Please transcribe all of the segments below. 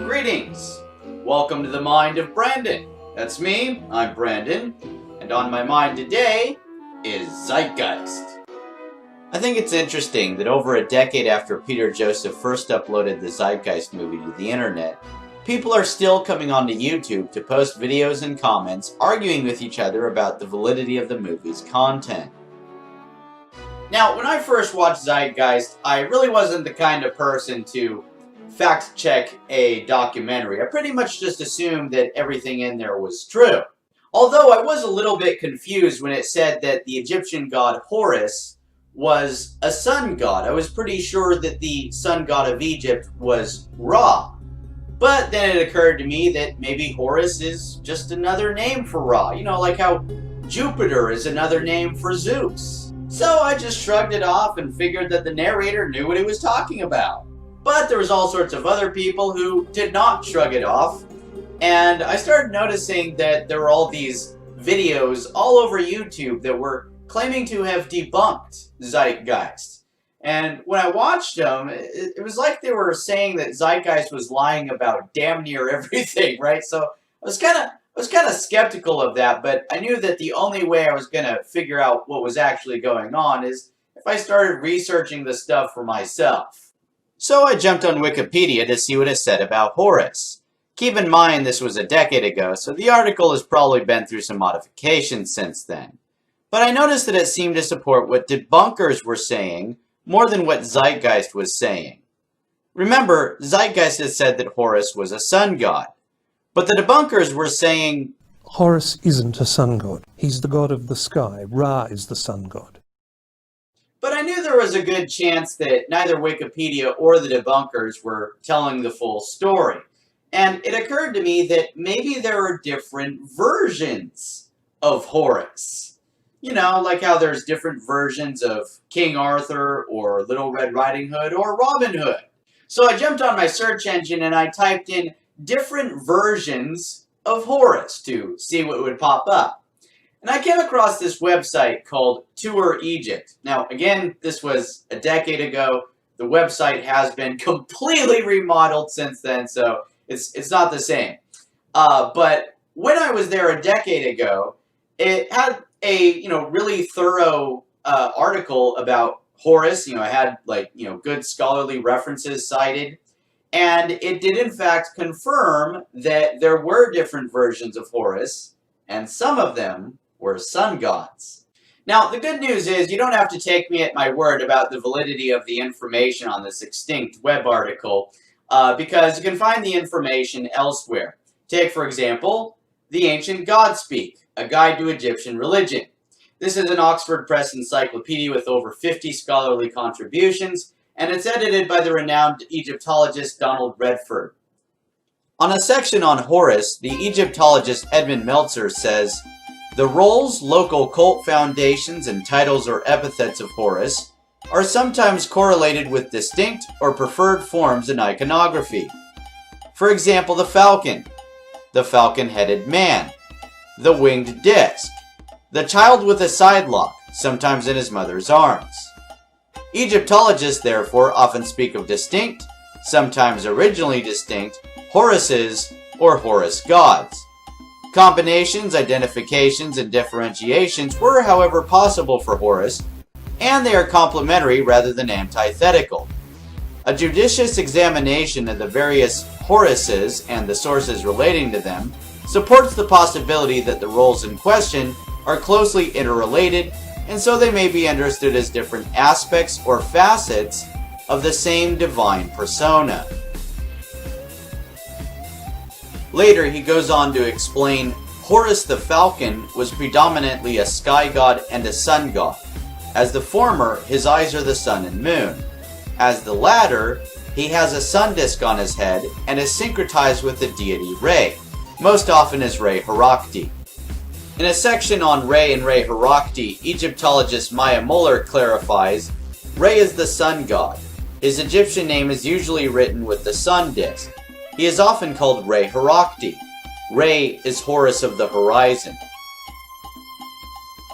Greetings! Welcome to the Mind of Brandon. That's me, I'm Brandon, and on my mind today is Zeitgeist. I think it's interesting that over a decade after Peter Joseph first uploaded the Zeitgeist movie to the internet, people are still coming onto YouTube to post videos and comments arguing with each other about the validity of the movie's content. Now, when I first watched Zeitgeist, I really wasn't the kind of person to fact-check a documentary. I pretty much just assumed that everything in there was true. Although I was a little bit confused when it said that the Egyptian god Horus was a sun god. I was pretty sure that the sun god of Egypt was Ra. But then it occurred to me that maybe Horus is just another name for Ra. You know, like how Jupiter is another name for Zeus. So I just shrugged it off and figured that the narrator knew what he was talking about. But there was all sorts of other people who did not shrug it off, and I started noticing that there were all these videos all over YouTube that were claiming to have debunked Zeitgeist. And when I watched them, it was like they were saying that Zeitgeist was lying about damn near everything, right? So I was kind of skeptical of that, but I knew that the only way I was going to figure out what was actually going on is if I started researching the stuff for myself. So I jumped on Wikipedia to see what it said about Horus. Keep in mind this was a decade ago, so the article has probably been through some modifications since then. But I noticed that it seemed to support what debunkers were saying more than what Zeitgeist was saying. Remember, Zeitgeist has said that Horus was a sun god, but the debunkers were saying Horus isn't a sun god. He's the god of the sky. Ra is the sun god. But I knew there was a good chance that neither Wikipedia or the debunkers were telling the full story. And it occurred to me that maybe there are different versions of Horus. You know, like how there's different versions of King Arthur or Little Red Riding Hood or Robin Hood. So I jumped on my search engine and I typed in different versions of Horus to see what would pop up. And I came across this website called Tour Egypt. Now, again, this was a decade ago. The website has been completely remodeled since then, so it's not the same. But when I was there a decade ago, it had a really thorough article about Horus. It had good scholarly references cited, and it did in fact confirm that there were different versions of Horus, and some of them were sun gods. Now, the good news is you don't have to take me at my word about the validity of the information on this extinct web article, because you can find the information elsewhere. Take, for example, The Ancient Godspeak, A Guide to Egyptian Religion. This is an Oxford Press encyclopedia with over 50 scholarly contributions, and it's edited by the renowned Egyptologist Donald Redford. On a section on Horus, the Egyptologist Edmund Meltzer says, "The roles, local cult foundations, and titles or epithets of Horus are sometimes correlated with distinct or preferred forms in iconography. For example, the falcon-headed man, the winged disc, the child with a sidelock, sometimes in his mother's arms. Egyptologists, therefore, often speak of distinct, sometimes originally distinct, Horuses or Horus gods. Combinations, identifications, and differentiations were, however, possible for Horus, and they are complementary rather than antithetical. A judicious examination of the various Horuses and the sources relating to them supports the possibility that the roles in question are closely interrelated, and so they may be understood as different aspects or facets of the same divine persona." Later, he goes on to explain Horus the falcon was predominantly a sky god and a sun god. As the former, his eyes are the sun and moon. As the latter, he has a sun disk on his head and is syncretized with the deity Re. most often as Re Harakti. In a section on Re and Re Harakti, Egyptologist Maya Muller clarifies, Re is the sun god. His Egyptian name is usually written with the sun disk. He is often called Re Harakti. Re is Horus of the horizon.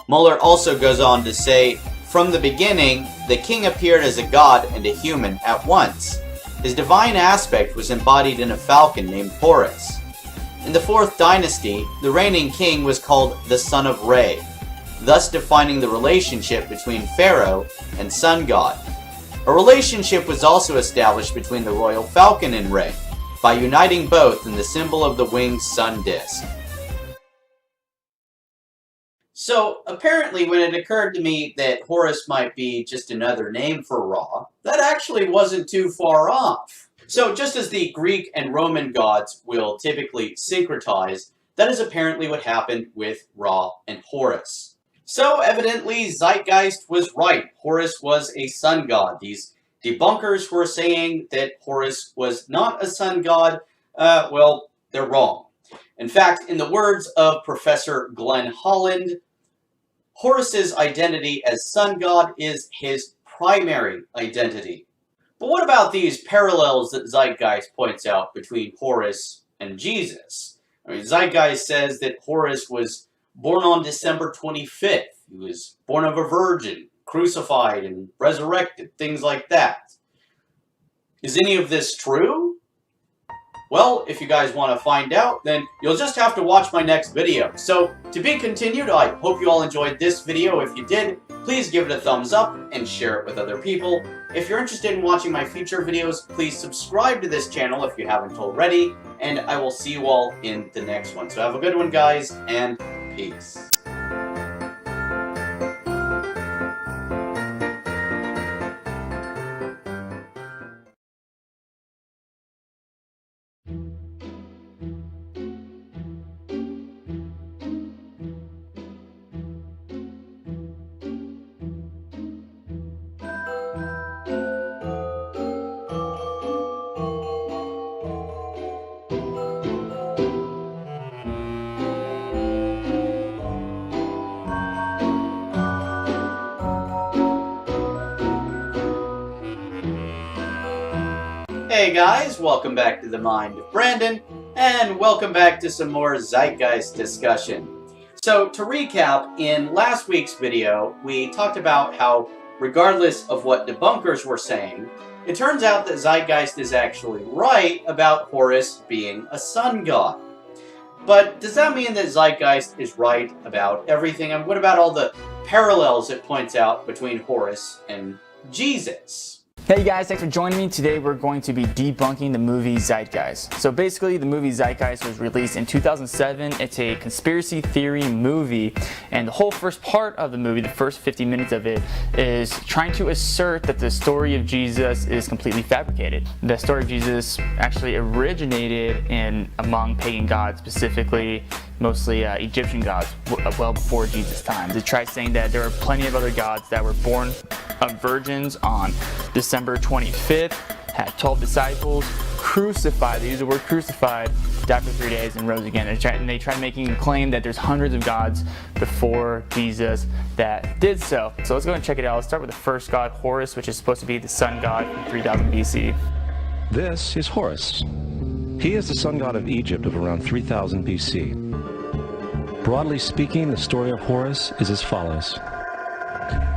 Muller also goes on to say, from the beginning, the king appeared as a god and a human at once. His divine aspect was embodied in a falcon named Horus. In the 4th dynasty, the reigning king was called the son of Re, thus defining the relationship between pharaoh and sun god. A relationship was also established between the royal falcon and Re, by uniting both in the symbol of the winged sun disk. So, apparently when it occurred to me that Horus might be just another name for Ra, that actually wasn't too far off. So, just as the Greek and Roman gods will typically syncretize, that is apparently what happened with Ra and Horus. So, evidently, Zeitgeist was right. Horus was a sun god. These debunkers were saying that Horus was not a sun god. Well, they're wrong. In fact, in the words of Professor Glenn Holland, Horus's identity as sun god is his primary identity. But what about these parallels that Zeitgeist points out between Horus and Jesus? I mean, Zeitgeist says that Horus was born on December 25th. He was born of a virgin, crucified and resurrected, things like that. Is any of this true? Well, if you guys want to find out, then you'll just have to watch my next video. So, to be continued, I hope you all enjoyed this video. If you did, please give it a thumbs up and share it with other people. If you're interested in watching my future videos, please subscribe to this channel if you haven't already, and I will see you all in the next one. So have a good one, guys, and peace. Hey guys, welcome back to the Mind of Brandon, and welcome back to some more Zeitgeist discussion. So, to recap, in last week's video, we talked about how, regardless of what debunkers were saying, it turns out that Zeitgeist is actually right about Horus being a sun god. But does that mean that Zeitgeist is right about everything? And what about all the parallels it points out between Horus and Jesus? Hey guys, thanks for joining me. Today we're going to be debunking the movie Zeitgeist. So basically the movie Zeitgeist was released in 2007. It's a conspiracy theory movie, and the whole first part of the movie, the first 50 minutes of it, is trying to assert that the story of Jesus is completely fabricated. The story of Jesus actually originated among pagan gods, specifically mostly Egyptian gods, well before Jesus' time. They tried saying that there are plenty of other gods that were born of virgins on December 25th, had 12 disciples, crucified, they use the word crucified, died for 3 days and rose again. And they tried making a claim that there's hundreds of gods before Jesus that did so. So let's go and check it out. Let's start with the first god, Horus, which is supposed to be the sun god from 3000 BC. This is Horus. He is the sun god of Egypt of around 3000 BC. Broadly speaking, the story of Horus is as follows.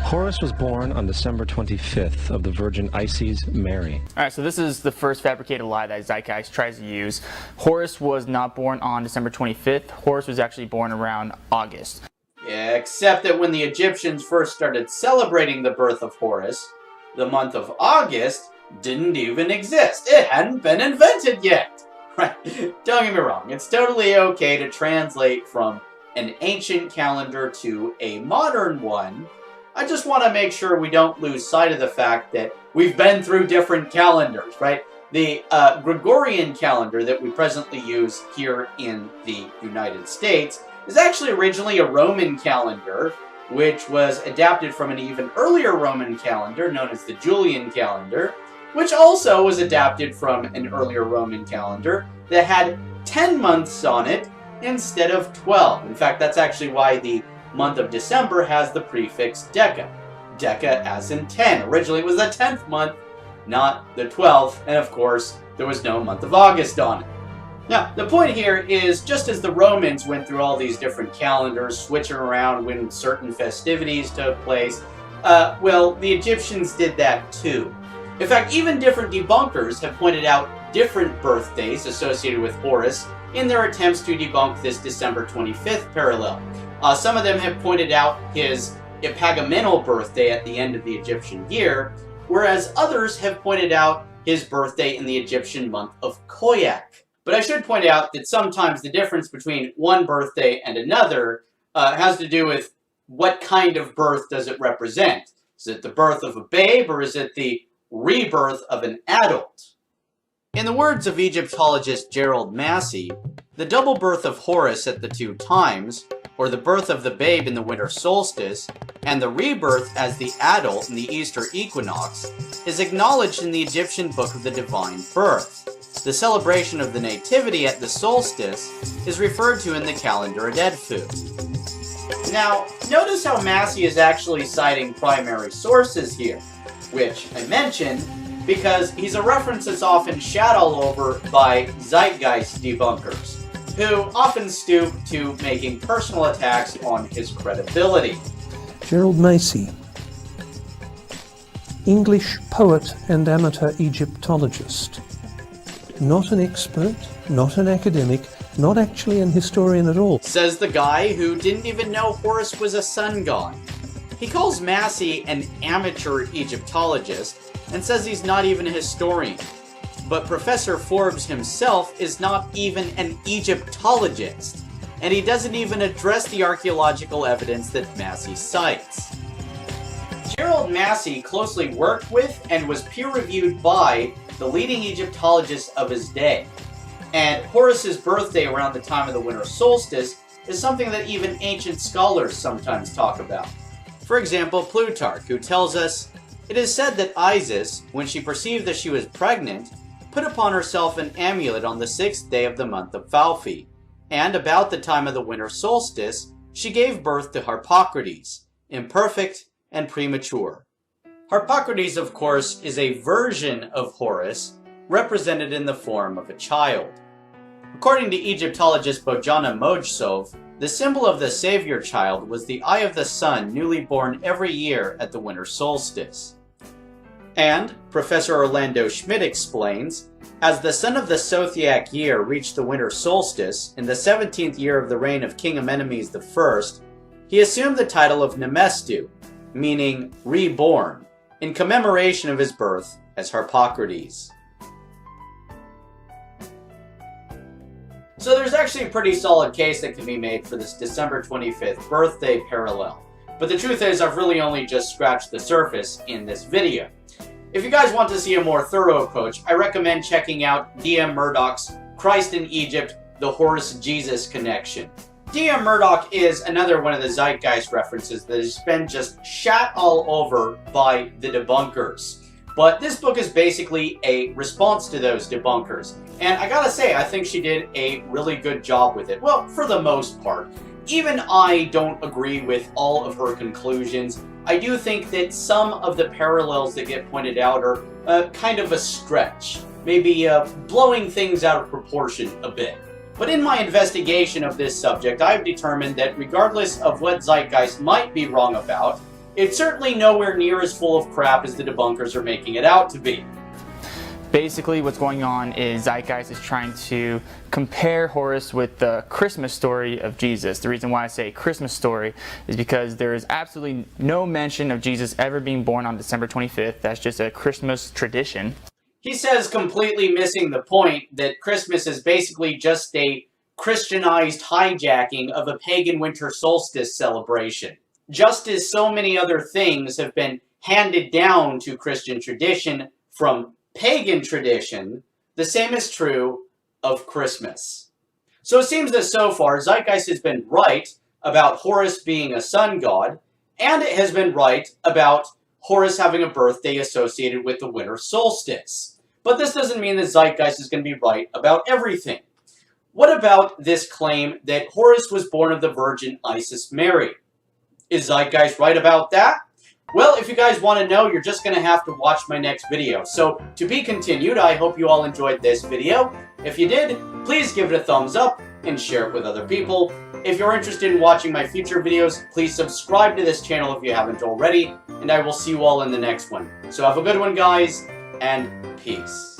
Horus was born on December 25th of the Virgin Isis Mary. Alright, so this is the first fabricated lie that Zeitgeist tries to use. Horus was not born on December 25th. Horus was actually born around August. Yeah, except that when the Egyptians first started celebrating the birth of Horus, the month of August didn't even exist. It hadn't been invented yet. Right? Don't get me wrong, it's totally okay to translate from an ancient calendar to a modern one. I just want to make sure we don't lose sight of the fact that we've been through different calendars, right? The Gregorian calendar that we presently use here in the United States is actually originally a Roman calendar, which was adapted from an even earlier Roman calendar known as the Julian calendar, which also was adapted from an earlier Roman calendar that had 10 months on it instead of 12. In fact, that's actually why the month of December has the prefix Deca. Deca as in 10. Originally it was the 10th month, not the 12th, and of course, there was no month of August on it. Now, the point here is, just as the Romans went through all these different calendars, switching around when certain festivities took place, well, the Egyptians did that too. In fact, even different debunkers have pointed out different birthdays associated with Horus in their attempts to debunk this December 25th parallel. Some of them have pointed out his epagamental birthday at the end of the Egyptian year, whereas others have pointed out his birthday in the Egyptian month of Koyak. But I should point out that sometimes the difference between one birthday and another has to do with what kind of birth does it represent. Is it the birth of a babe, or is it the rebirth of an adult? In the words of Egyptologist Gerald Massey, the double birth of Horus at the two times, or the birth of the babe in the winter solstice, and the rebirth as the adult in the Easter equinox, is acknowledged in the Egyptian Book of the Divine Birth. The celebration of the Nativity at the solstice is referred to in the calendar Edfu. Now, notice how Massey is actually citing primary sources here, which I mentioned because he's a reference that's often shat all over by Zeitgeist debunkers, who often stoop to making personal attacks on his credibility. Gerald Massey, English poet and amateur Egyptologist. Not an expert, not an academic, not actually an historian at all. Says the guy who didn't even know Horus was a sun god. He calls Massey an amateur Egyptologist and says he's not even a historian. But Professor Forbes himself is not even an Egyptologist, and he doesn't even address the archaeological evidence that Massey cites. Gerald Massey closely worked with and was peer-reviewed by the leading Egyptologists of his day. And Horus's birthday around the time of the winter solstice is something that even ancient scholars sometimes talk about. For example, Plutarch, who tells us, "It is said that Isis, when she perceived that she was pregnant, put upon herself an amulet on the 6th day of the month of Phalphi, and about the time of the winter solstice, she gave birth to Harpocrates, imperfect and premature." Harpocrates, of course, is a version of Horus, represented in the form of a child. According to Egyptologist Bojana Mojsov, the symbol of the savior child was the eye of the sun newly born every year at the winter solstice. And, Professor Orlando Schmidt explains, as the sun of the Sothiac year reached the winter solstice, in the 17th year of the reign of King Amenemhes I, he assumed the title of Nemestu, meaning reborn, in commemoration of his birth as Harpocrates. So there's actually a pretty solid case that can be made for this December 25th birthday parallel. But the truth is, I've really only just scratched the surface in this video. If you guys want to see a more thorough approach, I recommend checking out D.M. Murdoch's Christ in Egypt, the Horus-Jesus Connection. D.M. Murdoch is another one of the Zeitgeist references that has been just shat all over by the debunkers. But this book is basically a response to those debunkers. And I gotta say, I think she did a really good job with it. Well, for the most part. Even I don't agree with all of her conclusions. I do think that some of the parallels that get pointed out are kind of a stretch. Maybe blowing things out of proportion a bit. But in my investigation of this subject, I've determined that regardless of what Zeitgeist might be wrong about, it's certainly nowhere near as full of crap as the debunkers are making it out to be. Basically, what's going on is Zeitgeist is trying to compare Horus with the Christmas story of Jesus. The reason why I say Christmas story is because there is absolutely no mention of Jesus ever being born on December 25th. That's just a Christmas tradition. He says, completely missing the point, that Christmas is basically just a Christianized hijacking of a pagan winter solstice celebration. Just as so many other things have been handed down to Christian tradition from pagan tradition, the same is true of Christmas. So it seems that so far, Zeitgeist has been right about Horus being a sun god, and it has been right about Horus having a birthday associated with the winter solstice. But this doesn't mean that Zeitgeist is going to be right about everything. What about this claim that Horus was born of the Virgin Isis Mary? Is Zeitgeist right about that? Well, if you guys want to know, you're just going to have to watch my next video. So, to be continued, I hope you all enjoyed this video. If you did, please give it a thumbs up and share it with other people. If you're interested in watching my future videos, please subscribe to this channel if you haven't already, and I will see you all in the next one. So have a good one, guys, and peace.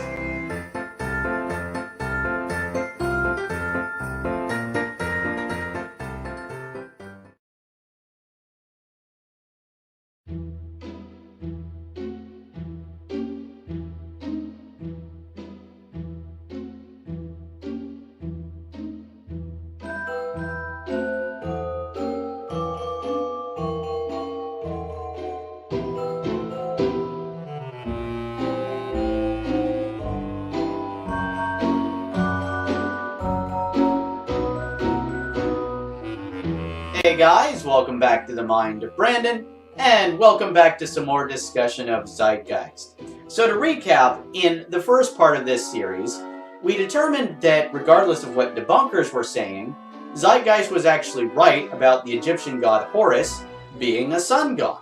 Hey guys, welcome back to the Mind of Brandon, and welcome back to some more discussion of Zeitgeist. So to recap, in the first part of this series, we determined that regardless of what debunkers were saying, Zeitgeist was actually right about the Egyptian god Horus being a sun god.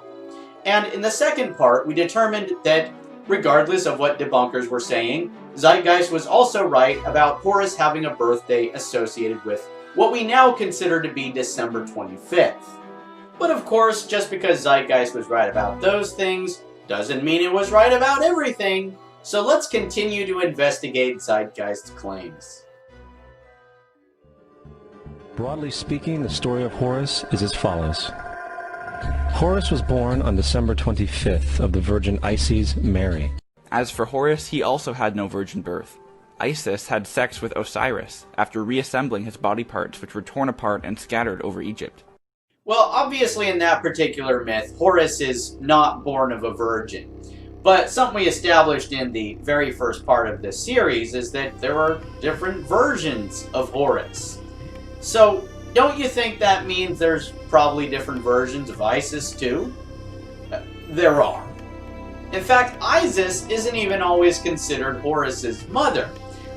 And in the second part, we determined that regardless of what debunkers were saying, Zeitgeist was also right about Horus having a birthday associated with what we now consider to be December 25th. But of course, just because Zeitgeist was right about those things, doesn't mean it was right about everything. So let's continue to investigate Zeitgeist's claims. Broadly speaking, the story of Horus is as follows. Horus was born on December 25th of the Virgin Isis Mary. As for Horus, he also had no virgin birth. Isis had sex with Osiris after reassembling his body parts, which were torn apart and scattered over Egypt. Well, obviously in that particular myth, Horus is not born of a virgin. But something we established in the very first part of this series is that there are different versions of Horus. So, don't you think that means there's probably different versions of Isis too? There are. In fact, Isis isn't even always considered Horus's mother.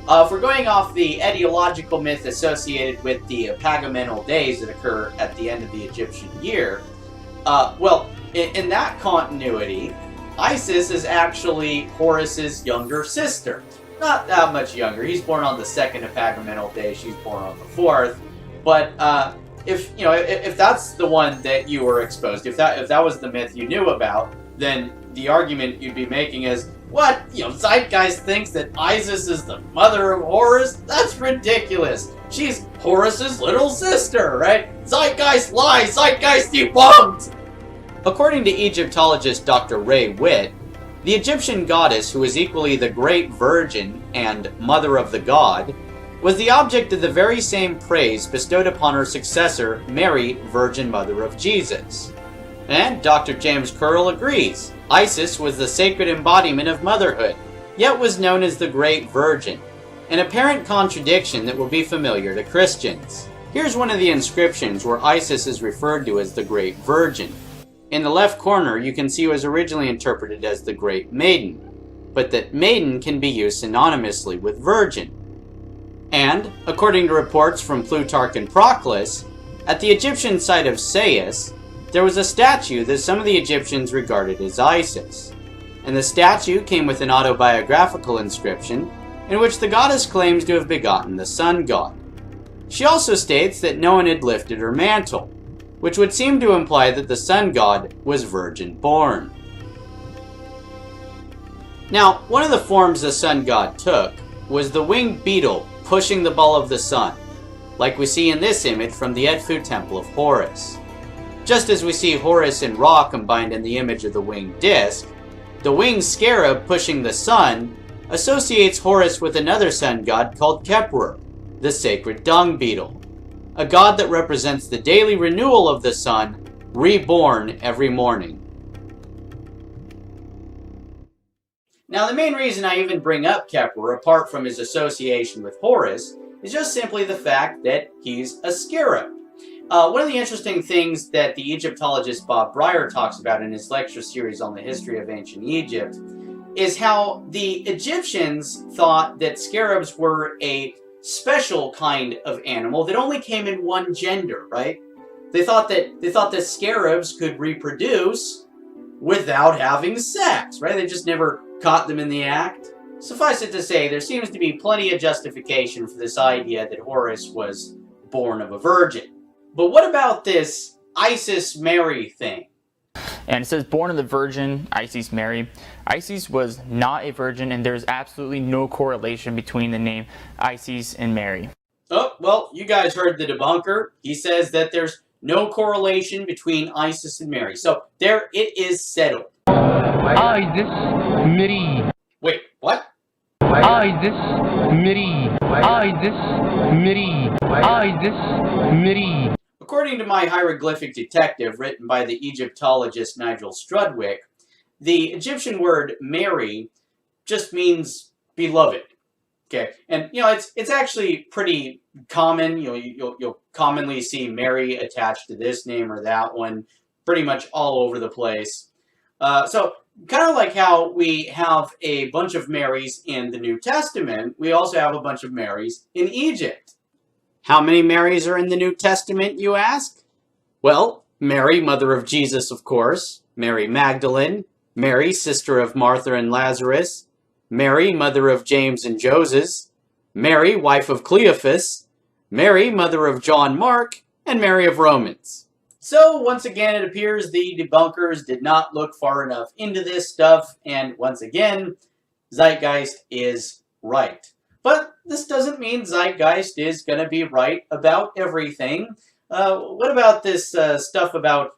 If we're going off the etiological myth associated with the Apagamental days that occur at the end of the Egyptian year, in that continuity, Isis is actually Horus's younger sister. Not that much younger. He's born on the second Apagamental day. She's born on the fourth. But if that's the one that you were exposed to, if that was the myth you knew about, then the argument you'd be making is, what? Zeitgeist thinks that Isis is the mother of Horus? That's ridiculous. She's Horus's little sister, right? Zeitgeist lies. Zeitgeist debunked. According to Egyptologist Dr. Ray Witt, the Egyptian goddess who was equally the Great Virgin and Mother of the God was the object of the very same praise bestowed upon her successor, Mary, Virgin Mother of Jesus. And Dr. James Curl agrees. Isis was the sacred embodiment of motherhood, yet was known as the Great Virgin, an apparent contradiction that will be familiar to Christians. Here's one of the inscriptions where Isis is referred to as the Great Virgin. In the left corner, you can see it was originally interpreted as the Great Maiden, but that maiden can be used synonymously with virgin. And, according to reports from Plutarch and Proclus, at the Egyptian site of Sais, there was a statue that some of the Egyptians regarded as Isis, and the statue came with an autobiographical inscription in which the goddess claims to have begotten the sun god. She also states that no one had lifted her mantle, which would seem to imply that the sun god was virgin-born. Now, one of the forms the sun god took was the winged beetle pushing the ball of the sun, like we see in this image from the Edfu Temple of Horus. Just as we see Horus and Ra combined in the image of the winged disc, the winged scarab pushing the sun associates Horus with another sun god called Khepru, the sacred dung beetle, a god that represents the daily renewal of the sun, reborn every morning. Now, the main reason I even bring up Khepru, apart from his association with Horus, is just simply the fact that he's a scarab. One of the interesting things that the Egyptologist Bob Breyer talks about in his lecture series on the history of ancient Egypt is how the Egyptians thought that scarabs were a special kind of animal that only came in one gender, right? They thought that scarabs could reproduce without having sex, right? They just never caught them in the act. Suffice it to say, there seems to be plenty of justification for this idea that Horus was born of a virgin. But what about this Isis Mary thing? And it says born of the Virgin Isis Mary. Isis was not a virgin, and there's absolutely no correlation between the name Isis and Mary. Oh, well, you guys heard the debunker. He says that there's no correlation between Isis and Mary. So there it is settled. Isis Mary. Wait, what? Isis Mary. Isis Mary. Isis Mary. According to my hieroglyphic detective, written by the Egyptologist Nigel Strudwick, the Egyptian word Mary just means beloved. Okay, and it's actually pretty common. You'll commonly see Mary attached to this name or that one, pretty much all over the place. So kind of like how we have a bunch of Marys in the New Testament, we also have a bunch of Marys in Egypt. How many Marys are in the New Testament, you ask? Well, Mary, mother of Jesus, of course. Mary Magdalene. Mary, sister of Martha and Lazarus. Mary, mother of James and Joses. Mary, wife of Cleophas. Mary, mother of John Mark. And Mary of Romans. So, once again, it appears the debunkers did not look far enough into this stuff. And once again, Zeitgeist is right. But this doesn't mean Zeitgeist is going to be right about everything. What about this stuff about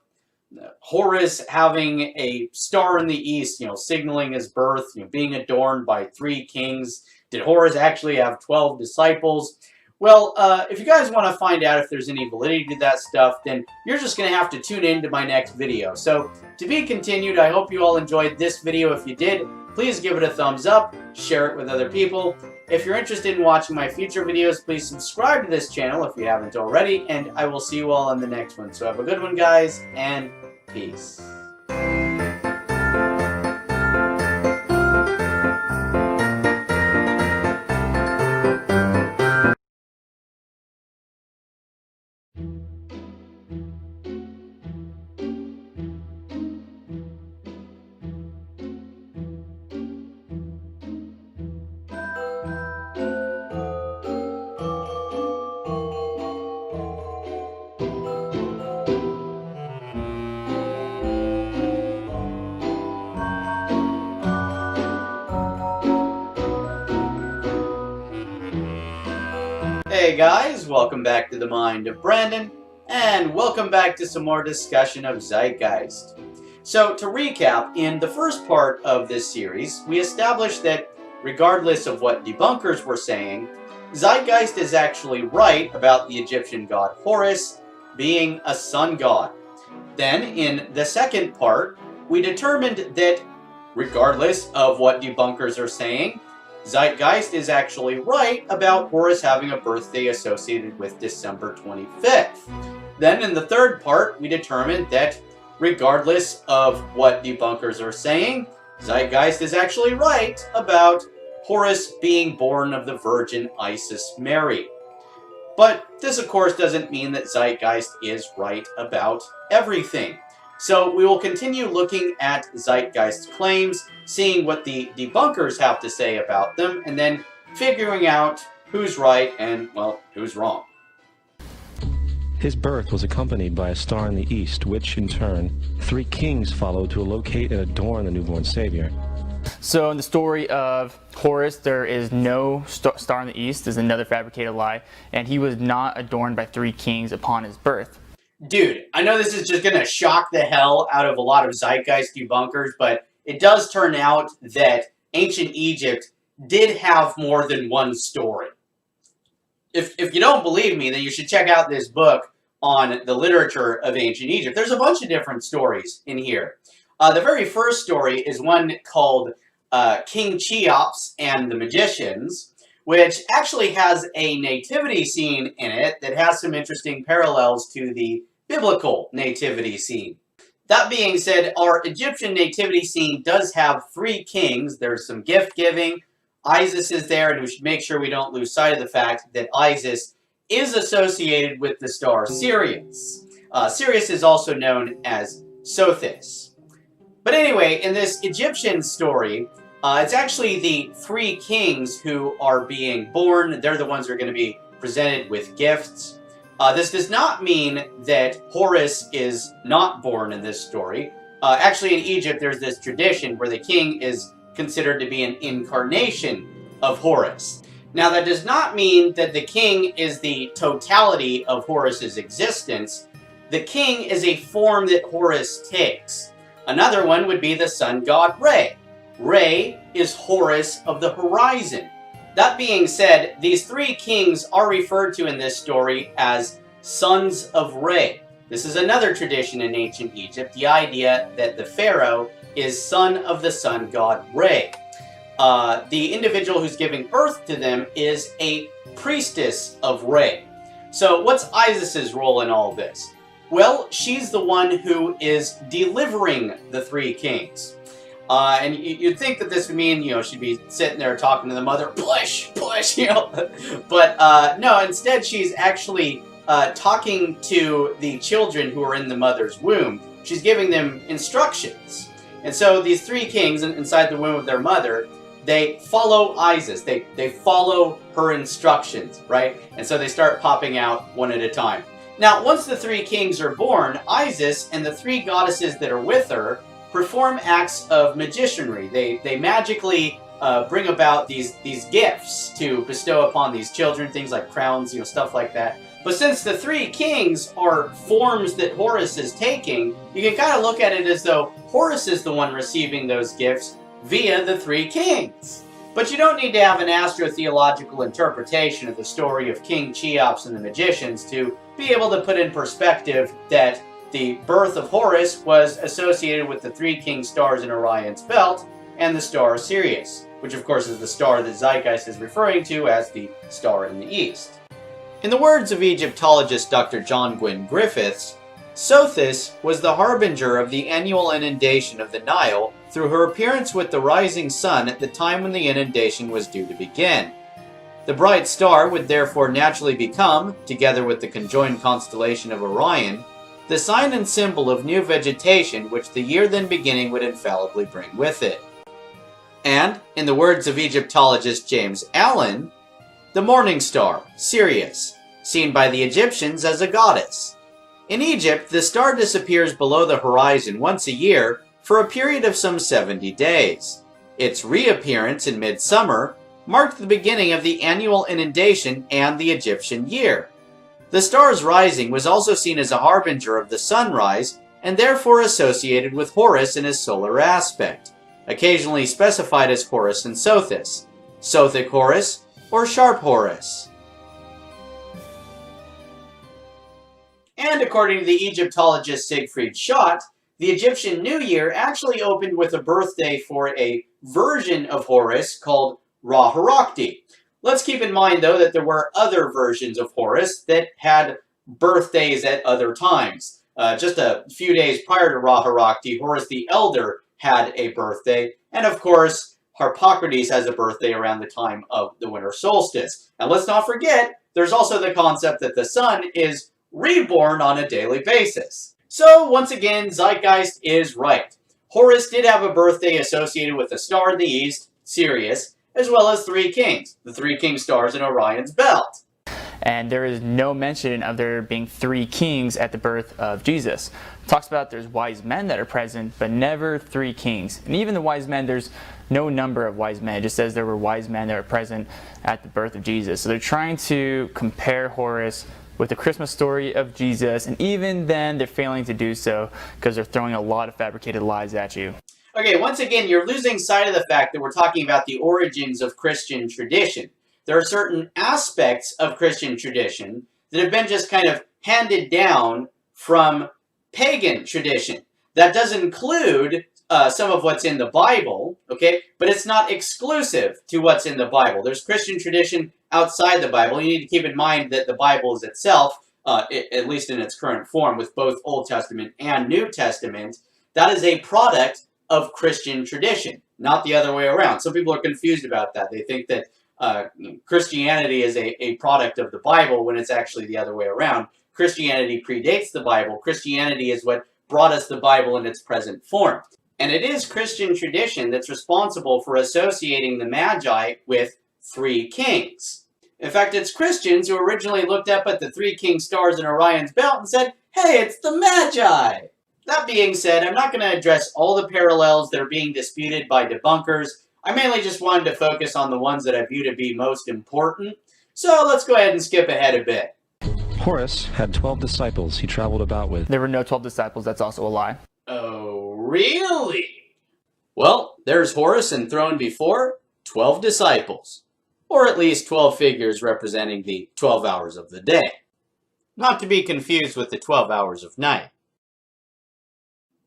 Horus having a star in the east, signaling his birth, being adorned by 3 kings? Did Horus actually have 12 disciples? Well, if you guys want to find out if there's any validity to that stuff, then you're just going to have to tune in to my next video. So, to be continued, I hope you all enjoyed this video. If you did, please give it a thumbs up, share it with other people. If you're interested in watching my future videos, please subscribe to this channel if you haven't already, and I will see you all in the next one. So have a good one, guys, and peace. Hey guys, welcome back to the Mind of Brandon, and welcome back to some more discussion of Zeitgeist. So, to recap, in the first part of this series, we established that, regardless of what debunkers were saying, Zeitgeist is actually right about the Egyptian god Horus being a sun god. Then, in the second part, we determined that, regardless of what debunkers are saying, Zeitgeist is actually right about Horus having a birthday associated with December 25th. Then in the third part, we determined that regardless of what debunkers are saying, Zeitgeist is actually right about Horus being born of the Virgin Isis Mary. But this of course doesn't mean that Zeitgeist is right about everything. So we will continue looking at Zeitgeist's claims, seeing what the debunkers have to say about them, and then figuring out who's right and, well, who's wrong. His birth was accompanied by a star in the east, which, in turn, 3 kings followed to locate and adorn the newborn Savior. So in the story of Horus, there is no star in the east. There's another fabricated lie, and he was not adorned by 3 kings upon his birth. Dude, I know this is just going to shock the hell out of a lot of Zeitgeist debunkers, but it does turn out that ancient Egypt did have more than one story. If you don't believe me, then you should check out this book on the literature of ancient Egypt. There's a bunch of different stories in here. The very first story is one called King Cheops and the Magicians, which actually has a nativity scene in it that has some interesting parallels to the biblical nativity scene. That being said, our Egyptian nativity scene does have 3 kings. There's some gift giving, Isis is there, and we should make sure we don't lose sight of the fact that Isis is associated with the star Sirius. Sirius is also known as Sothis. But anyway, in this Egyptian story, it's actually the three kings who are being born. They're the ones who are going to be presented with gifts. This does not mean that Horus is not born in this story. Actually, in Egypt, there's this tradition where the king is considered to be an incarnation of Horus. Now, that does not mean that the king is the totality of Horus's existence. The king is a form that Horus takes. Another one would be the sun god Re. Re is Horus of the horizon. That being said, these three kings are referred to in this story as sons of Re. This is another tradition in ancient Egypt, the idea that the pharaoh is son of the sun god Re. The individual who's giving birth to them is a priestess of Re. So what's Isis's role in all this? Well, she's the one who is delivering the three kings. And you'd think that this would mean, she'd be sitting there talking to the mother, push, push, But no, instead she's actually talking to the children who are in the mother's womb. She's giving them instructions. And so these three kings inside the womb of their mother, they follow Isis. They follow her instructions, right? And so they start popping out one at a time. Now, once the three kings are born, Isis and the three goddesses that are with her perform acts of magicianry. They magically bring about these gifts to bestow upon these children, things like crowns, stuff like that. But since the three kings are forms that Horus is taking, you can kind of look at it as though Horus is the one receiving those gifts via the three kings. But you don't need to have an astrotheological interpretation of the story of King Cheops and the magicians to be able to put in perspective that the birth of Horus was associated with the three king stars in Orion's belt and the star Sirius, which of course is the star that Zeitgeist is referring to as the star in the east. In the words of Egyptologist Dr. John Gwynne Griffiths, Sothis was the harbinger of the annual inundation of the Nile through her appearance with the rising sun at the time when the inundation was due to begin. The bright star would therefore naturally become, together with the conjoined constellation of Orion, the sign and symbol of new vegetation which the year then beginning would infallibly bring with it. And, in the words of Egyptologist James Allen, the morning star, Sirius, seen by the Egyptians as a goddess. In Egypt, the star disappears below the horizon once a year for a period of some 70 days. Its reappearance in midsummer marked the beginning of the annual inundation and the Egyptian year. The star's rising was also seen as a harbinger of the sunrise and therefore associated with Horus in his solar aspect, occasionally specified as Horus and Sothis, Sothic Horus, or Sharp Horus. And according to the Egyptologist Siegfried Schott, the Egyptian New Year actually opened with a birthday for a version of Horus called Ra Harakti. Let's keep in mind, though, that there were other versions of Horus that had birthdays at other times. Just a few days prior to Ra Harakti, Horus the Elder had a birthday, and of course, Harpocrates has a birthday around the time of the winter solstice. And let's not forget, there's also the concept that the sun is reborn on a daily basis. So, once again, Zeitgeist is right. Horus did have a birthday associated with the star in the east, Sirius, as well as three kings, the three king stars in Orion's belt. And there is no mention of there being three kings at the birth of Jesus. It talks about there's wise men that are present, but never three kings. And even the wise men, there's no number of wise men. It just says there were wise men that were present at the birth of Jesus. So they're trying to compare Horus with the Christmas story of Jesus, and even then they're failing to do so because they're throwing a lot of fabricated lies at you. Okay, once again, you're losing sight of the fact that we're talking about the origins of Christian tradition. There are certain aspects of Christian tradition that have been just kind of handed down from pagan tradition. That does include some of what's in the Bible, okay? But it's not exclusive to what's in the Bible. There's Christian tradition outside the Bible. You need to keep in mind that the Bible is itself, at least in its current form, with both Old Testament and New Testament, that is a product of Christian tradition. not the other way around. Some people are confused about that. They think that Christianity is a product of the Bible when it's actually the other way around. Christianity predates the Bible. Christianity is what brought us the Bible in its present form. And it is Christian tradition that's responsible for associating the Magi with three kings. In fact, it's Christians who originally looked up at the three king stars in Orion's belt and said, hey, it's the Magi! That being said, I'm not going to address all the parallels that are being disputed by debunkers. I mainly just wanted to focus on the ones that I view to be most important. So let's go ahead and skip ahead a bit. Horus had 12 disciples he traveled about with. There were no 12 disciples, that's also a lie. Oh, really? Well, there's Horus enthroned before 12 disciples. Or at least 12 figures representing the 12 hours of the day. Not to be confused with the 12 hours of night.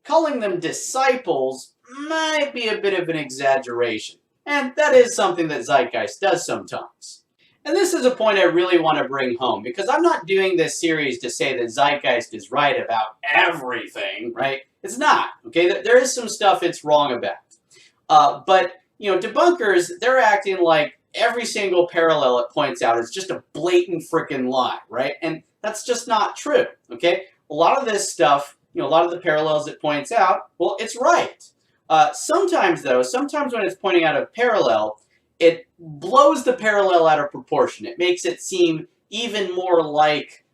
Calling them disciples might be a bit of an exaggeration, and that is something that Zeitgeist does sometimes. And this is a point I really want to bring home, because I'm not doing this series to say that Zeitgeist is right about everything, right? It's not, okay? There is some stuff it's wrong about. But, you know, debunkers, they're acting like every single parallel it points out is just a blatant frickin' lie, right? And that's just not true, okay? A lot of this stuff, you know, a lot of the parallels it points out, well, it's right. Sometimes, though, when it's pointing out a parallel, it blows the parallel out of proportion. It makes it seem even more like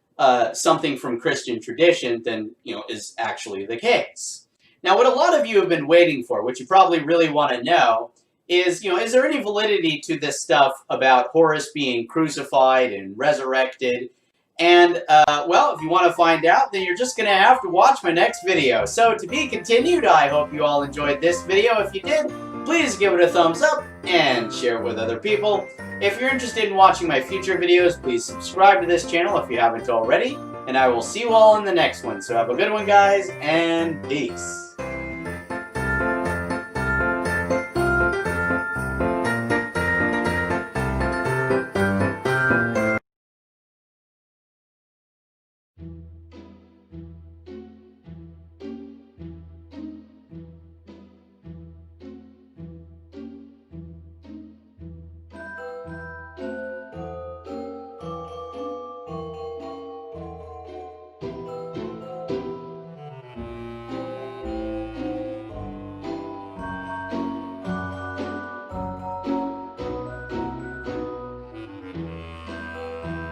something from Christian tradition than, you know, is actually the case. Now, what a lot of you have been waiting for, which you probably really want to know, is, you know, is there any validity to this stuff about Horus being crucified and resurrected? And, well, if you want to find out, then you're just going to have to watch my next video. So, to be continued, I hope you all enjoyed this video. If you did, please give it a thumbs up and share it with other people. If you're interested in watching my future videos, please subscribe to this channel if you haven't already. And I will see you all in the next one. So have a good one, guys, and peace.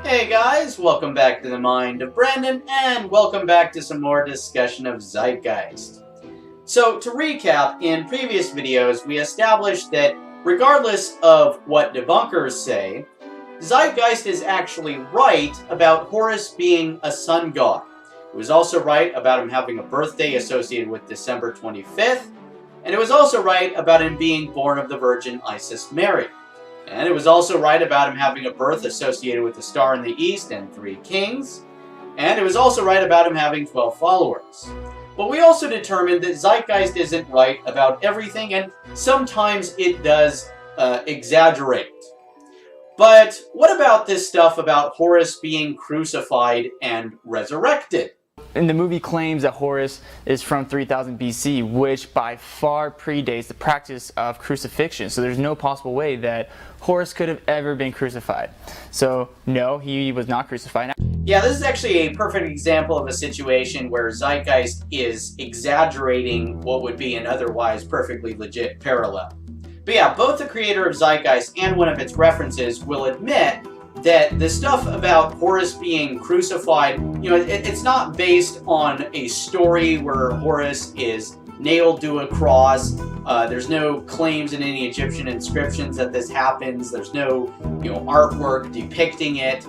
Hey guys, welcome back to the Mind of Brandon, and welcome back to some more discussion of Zeitgeist. So, to recap, in previous videos we established that regardless of what debunkers say, Zeitgeist is actually right about Horus being a sun god. It was also right about him having a birthday associated with December 25th, and it was also right about him being born of the Virgin Isis Mary. And it was also right about him having a birth associated with the star in the east and three kings. And it was also right about him having 12 followers. But we also determined that Zeitgeist isn't right about everything, and sometimes it does exaggerate. But what about this stuff about Horus being crucified and resurrected? And the movie claims that Horus is from 3000 BC, which by far predates the practice of crucifixion. So there's no possible way that Horus could have ever been crucified. So no, he was not crucified. Yeah, this is actually a perfect example of a situation where Zeitgeist is exaggerating what would be an otherwise perfectly legit parallel. But yeah, both the creator of Zeitgeist and one of its references will admit that the stuff about Horus being crucified, you know, it's not based on a story where Horus is nailed to a cross. There's no claims in any Egyptian inscriptions that this happens. There's no, you know, artwork depicting it.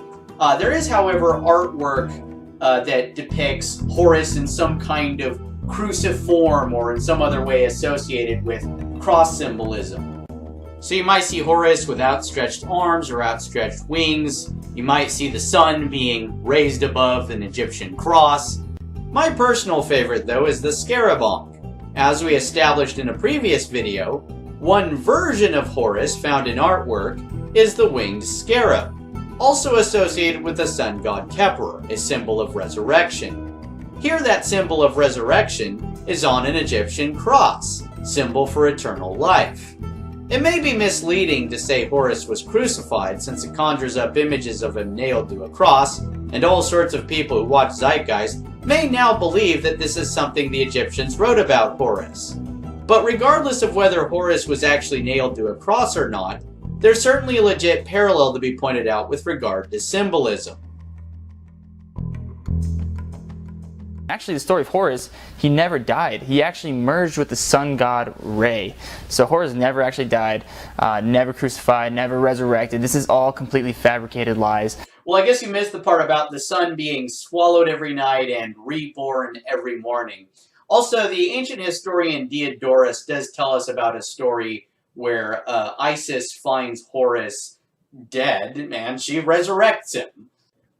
There is, however, artwork that depicts Horus in some kind of cruciform or in some other way associated with cross symbolism. So you might see Horus with outstretched arms or outstretched wings. You might see the sun being raised above an Egyptian cross. My personal favorite, though, is the scarab. As we established in a previous video, one version of Horus found in artwork is the winged scarab, also associated with the sun god Khepri, a symbol of resurrection. Here that symbol of resurrection is on an Egyptian cross. symbol for eternal life. It may be misleading to say Horus was crucified, since it conjures up images of him nailed to a cross, and all sorts of people who watch Zeitgeist may now believe that this is something the Egyptians wrote about Horus. But regardless of whether Horus was actually nailed to a cross or not, there's certainly a legit parallel to be pointed out with regard to symbolism. Actually, the story of Horus, he never died. He actually merged with the sun god Re. So Horus never actually died, never crucified, never resurrected. This is all completely fabricated lies. Well, I guess you missed the part about the sun being swallowed every night and reborn every morning. Also, the ancient historian Diodorus does tell us about a story where Isis finds Horus dead, and she resurrects him.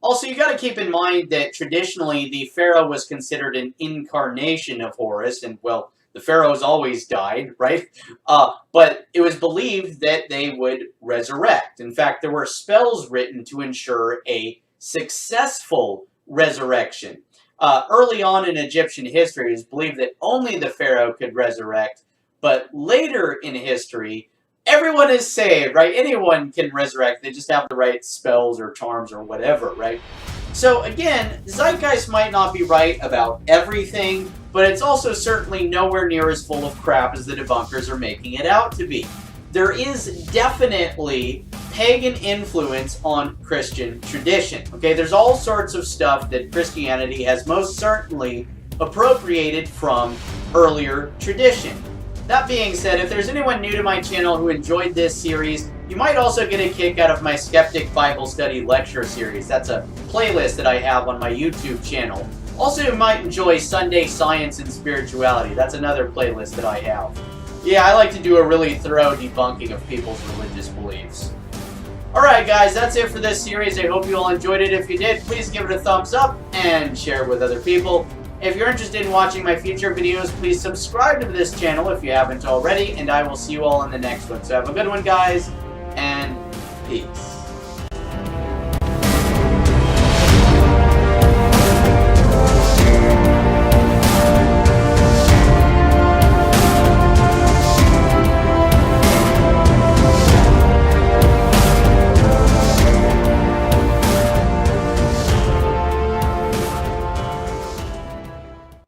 Also, you got to keep in mind that traditionally the pharaoh was considered an incarnation of Horus, and well, the pharaohs always died, right? But it was believed that they would resurrect. In fact, there were spells written to ensure a successful resurrection. Early on in Egyptian history, it was believed that only the pharaoh could resurrect, but later in history, everyone is saved, right? Anyone can resurrect. They just have the right spells or charms or whatever, right? So again, Zeitgeist might not be right about everything, but it's also certainly nowhere near as full of crap as the debunkers are making it out to be. There is definitely pagan influence on Christian tradition, okay? There's all sorts of stuff that Christianity has most certainly appropriated from earlier tradition. That being said, if there's anyone new to my channel who enjoyed this series, you might also get a kick out of my Skeptic Bible Study lecture series. That's a playlist that I have on my YouTube channel. Also, you might enjoy Sunday Science and Spirituality. That's another playlist that I have. Yeah, I like to do a really thorough debunking of people's religious beliefs. Alright guys, that's it for this series. I hope you all enjoyed it. If you did, please give it a thumbs up and share it with other people. If you're interested in watching my future videos, please subscribe to this channel if you haven't already, and I will see you all in the next one. So have a good one, guys, and peace.